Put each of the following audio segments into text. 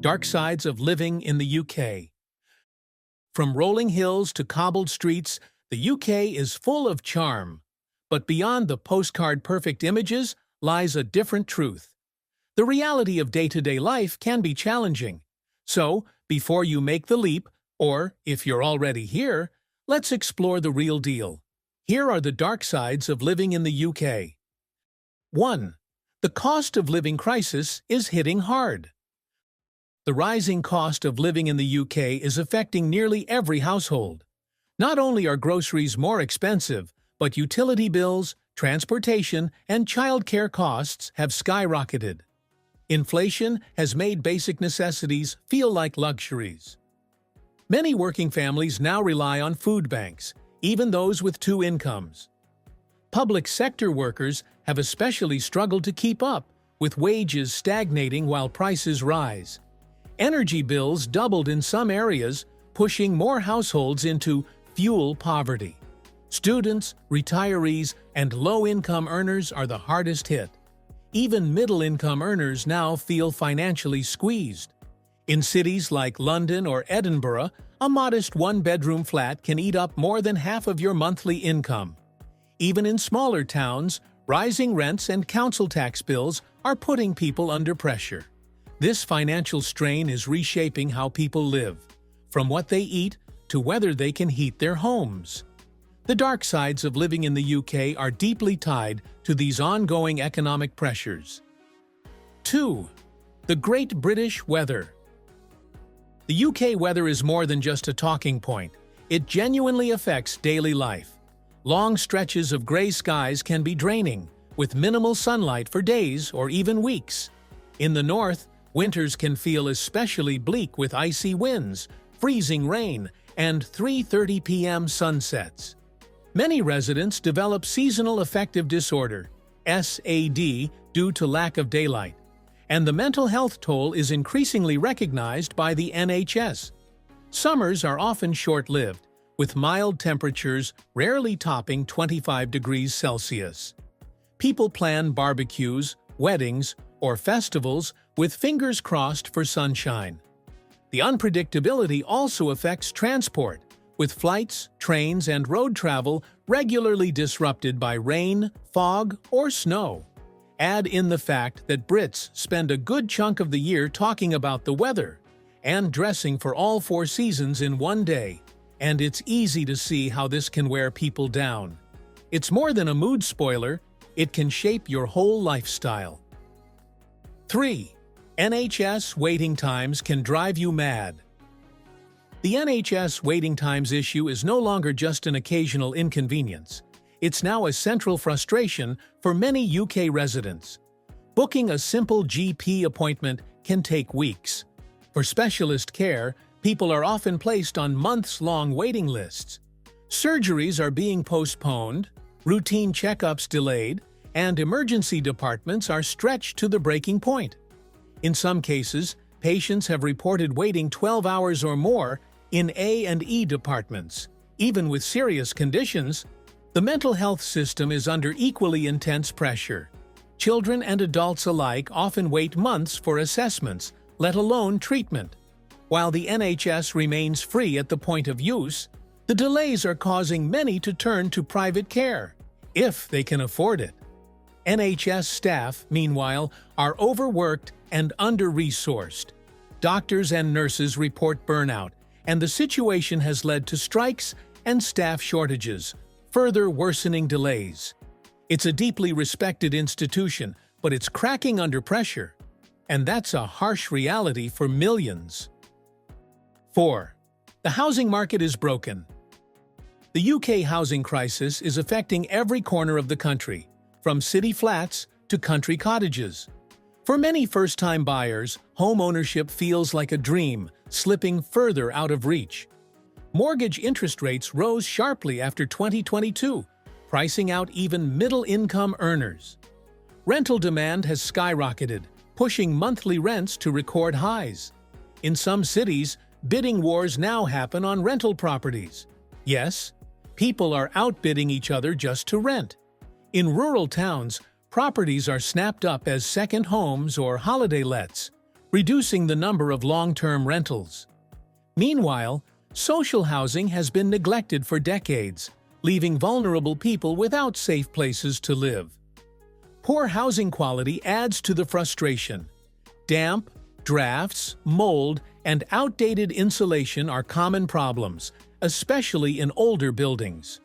Dark sides of living in the UK. From rolling hills to cobbled streets, the UK is full of charm. But beyond the postcard-perfect images lies a different truth. The reality of day-to-day life can be challenging. So, before you make the leap, or if you're already here, let's explore the real deal. Here are the dark sides of living in the UK. 1. The cost of living crisis is hitting hard. The rising cost of living in the UK is affecting nearly every household. Not only are groceries more expensive, but utility bills, transportation, and childcare costs have skyrocketed. Inflation has made basic necessities feel like luxuries. Many working families now rely on food banks, even those with 2 incomes. Public sector workers have especially struggled to keep up, with wages stagnating while prices rise. Energy bills doubled in some areas, pushing more households into fuel poverty. Students, retirees, and low-income earners are the hardest hit. Even middle-income earners now feel financially squeezed. In cities like London or Edinburgh, a modest one-bedroom flat can eat up more than half of your monthly income. Even in smaller towns, rising rents and council tax bills are putting people under pressure. This financial strain is reshaping how people live, from what they eat to whether they can heat their homes. The dark sides of living in the UK are deeply tied to these ongoing economic pressures. 2. The Great British Weather. The UK weather is more than just a talking point. It genuinely affects daily life. Long stretches of gray skies can be draining, with minimal sunlight for days or even weeks. In the north, winters can feel especially bleak with icy winds, freezing rain, and 3:30 p.m. sunsets. Many residents develop seasonal affective disorder, SAD, due to lack of daylight, and the mental health toll is increasingly recognized by the NHS. Summers are often short-lived, with mild temperatures rarely topping 25 degrees Celsius. People plan barbecues, weddings, or festivals with fingers crossed for sunshine. The unpredictability also affects transport, with flights, trains, and road travel regularly disrupted by rain, fog, or snow. Add in the fact that Brits spend a good chunk of the year talking about the weather and dressing for all 4 seasons in one day, and it's easy to see how this can wear people down. It's more than a mood spoiler, it can shape your whole lifestyle. 3. NHS waiting times can drive you mad. The NHS waiting times issue is no longer just an occasional inconvenience. It's now a central frustration for many UK residents. Booking a simple GP appointment can take weeks. For specialist care, people are often placed on months-long waiting lists. Surgeries are being postponed, routine checkups delayed, and emergency departments are stretched to the breaking point. In some cases, patients have reported waiting 12 hours or more in A&E departments. Even with serious conditions, the mental health system is under equally intense pressure. Children and adults alike often wait months for assessments, let alone treatment. While the NHS remains free at the point of use, the delays are causing many to turn to private care, if they can afford it. NHS staff, meanwhile, are overworked and under-resourced. Doctors and nurses report burnout, and the situation has led to strikes and staff shortages, further worsening delays. It's a deeply respected institution, but it's cracking under pressure. And that's a harsh reality for millions. 4. The housing market is broken. The UK housing crisis is affecting every corner of the country, from city flats to country cottages. For many first-time buyers, home ownership feels like a dream, slipping further out of reach. Mortgage interest rates rose sharply after 2022, pricing out even middle-income earners. Rental demand has skyrocketed, pushing monthly rents to record highs. In some cities, bidding wars now happen on rental properties. Yes, people are outbidding each other just to rent. In rural towns, properties are snapped up as second homes or holiday lets, reducing the number of long-term rentals. Meanwhile, social housing has been neglected for decades, leaving vulnerable people without safe places to live. Poor housing quality adds to the frustration. Damp, drafts, mold, and outdated insulation are common problems, especially in older buildings.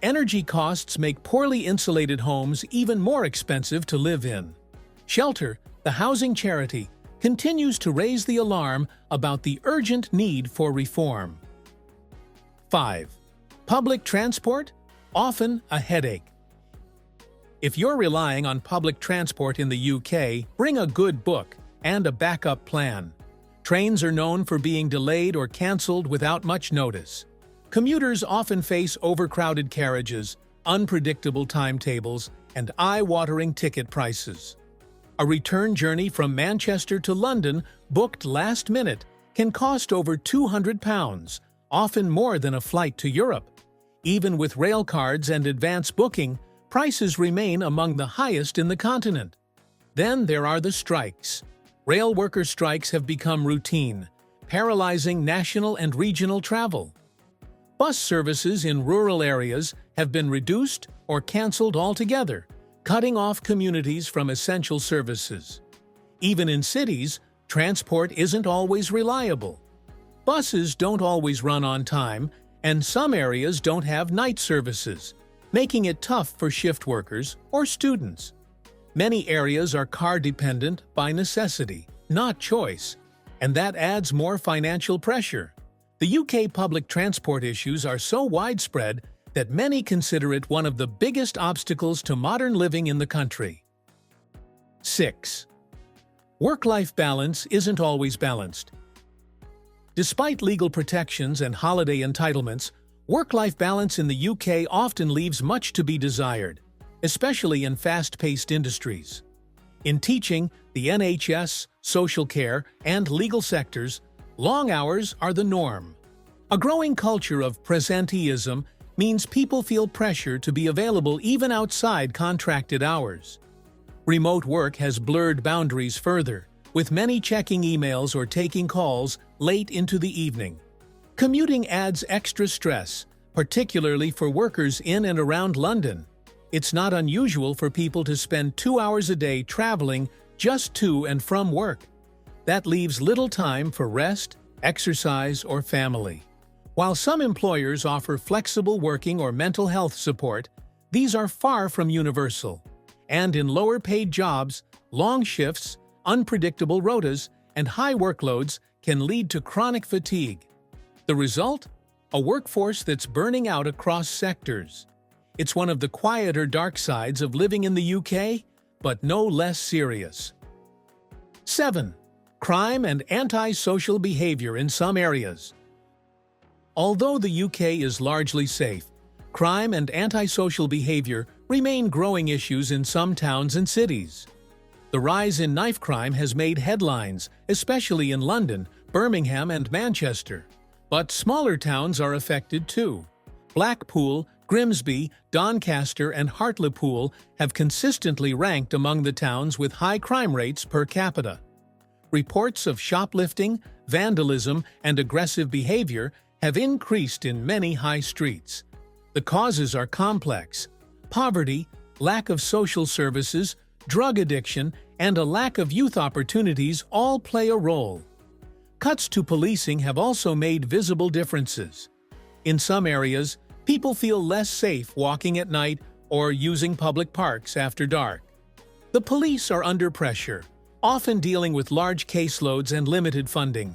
Energy costs make poorly insulated homes even more expensive to live in. Shelter, the housing charity, continues to raise the alarm about the urgent need for reform. 5. Public transport? Often a headache. If you're relying on public transport in the UK, bring a good book and a backup plan. Trains are known for being delayed or cancelled without much notice. Commuters often face overcrowded carriages, unpredictable timetables, and eye-watering ticket prices. A return journey from Manchester to London, booked last minute, can cost over £200, often more than a flight to Europe. Even with rail cards and advance booking, prices remain among the highest in the continent. Then there are the strikes. Rail worker strikes have become routine, paralyzing national and regional travel. Bus services in rural areas have been reduced or cancelled altogether, cutting off communities from essential services. Even in cities, transport isn't always reliable. Buses don't always run on time, and some areas don't have night services, making it tough for shift workers or students. Many areas are car-dependent by necessity, not choice, and that adds more financial pressure. The UK public transport issues are so widespread that many consider it one of the biggest obstacles to modern living in the country. 6. Work-life balance isn't always balanced. Despite legal protections and holiday entitlements, work-life balance in the UK often leaves much to be desired, especially in fast-paced industries. In teaching, the NHS, social care, and legal sectors, long hours are the norm. A growing culture of presenteeism means people feel pressure to be available even outside contracted hours. Remote work has blurred boundaries further, with many checking emails or taking calls late into the evening. Commuting adds extra stress, particularly for workers in and around London. It's not unusual for people to spend 2 hours a day traveling just to and from work. That leaves little time for rest, exercise, or family. While some employers offer flexible working or mental health support, these are far from universal. And in lower-paid jobs, long shifts, unpredictable rotas, and high workloads can lead to chronic fatigue. The result? A workforce that's burning out across sectors. It's one of the quieter dark sides of living in the UK, but no less serious. 7. Crime and anti-social behavior in some areas. Although the UK is largely safe, crime and antisocial behavior remain growing issues in some towns and cities. The rise in knife crime has made headlines, especially in London, Birmingham, and Manchester. But smaller towns are affected too. Blackpool, Grimsby, Doncaster, and Hartlepool have consistently ranked among the towns with high crime rates per capita. Reports of shoplifting, vandalism, and aggressive behavior have increased in many high streets. The causes are complex. Poverty, lack of social services, drug addiction, and a lack of youth opportunities all play a role. Cuts to policing have also made visible differences. In some areas, people feel less safe walking at night or using public parks after dark. The police are under pressure, often dealing with large caseloads and limited funding.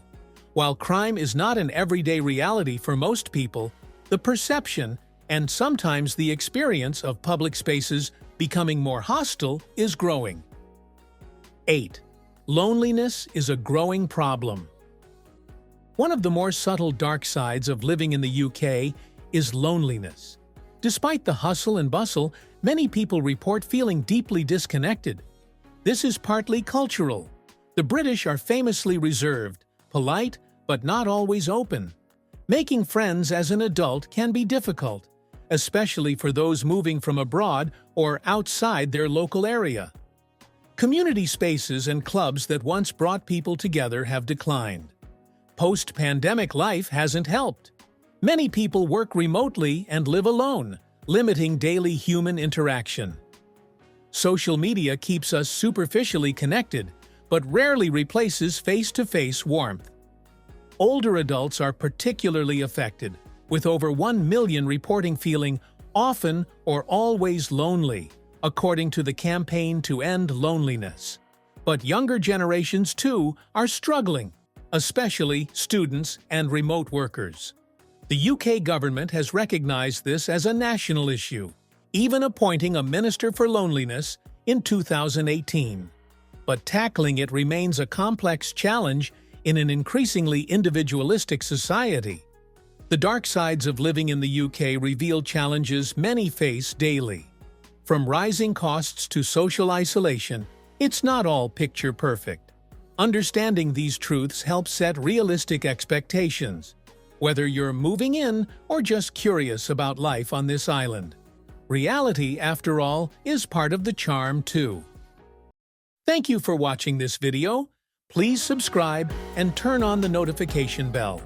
While crime is not an everyday reality for most people, the perception and sometimes the experience of public spaces becoming more hostile is growing. 8. Loneliness is a growing problem. One of the more subtle dark sides of living in the UK is loneliness. Despite the hustle and bustle, many people report feeling deeply disconnected. This is partly cultural. The British are famously reserved, polite, but not always open. Making friends as an adult can be difficult, especially for those moving from abroad or outside their local area. Community spaces and clubs that once brought people together have declined. Post-pandemic life hasn't helped. Many people work remotely and live alone, limiting daily human interaction. Social media keeps us superficially connected, but rarely replaces face-to-face warmth. Older adults are particularly affected, with over 1 million reporting feeling often or always lonely, according to the Campaign to End Loneliness. But younger generations, too, are struggling, especially students and remote workers. The UK government has recognized this as a national issue, even appointing a Minister for Loneliness in 2018. But tackling it remains a complex challenge in an increasingly individualistic society. The dark sides of living in the UK reveal challenges many face daily. From rising costs to social isolation, it's not all picture perfect. Understanding these truths helps set realistic expectations, whether you're moving in or just curious about life on this island. Reality, after all, is part of the charm too. Thank you for watching this video. Please subscribe and turn on the notification bell.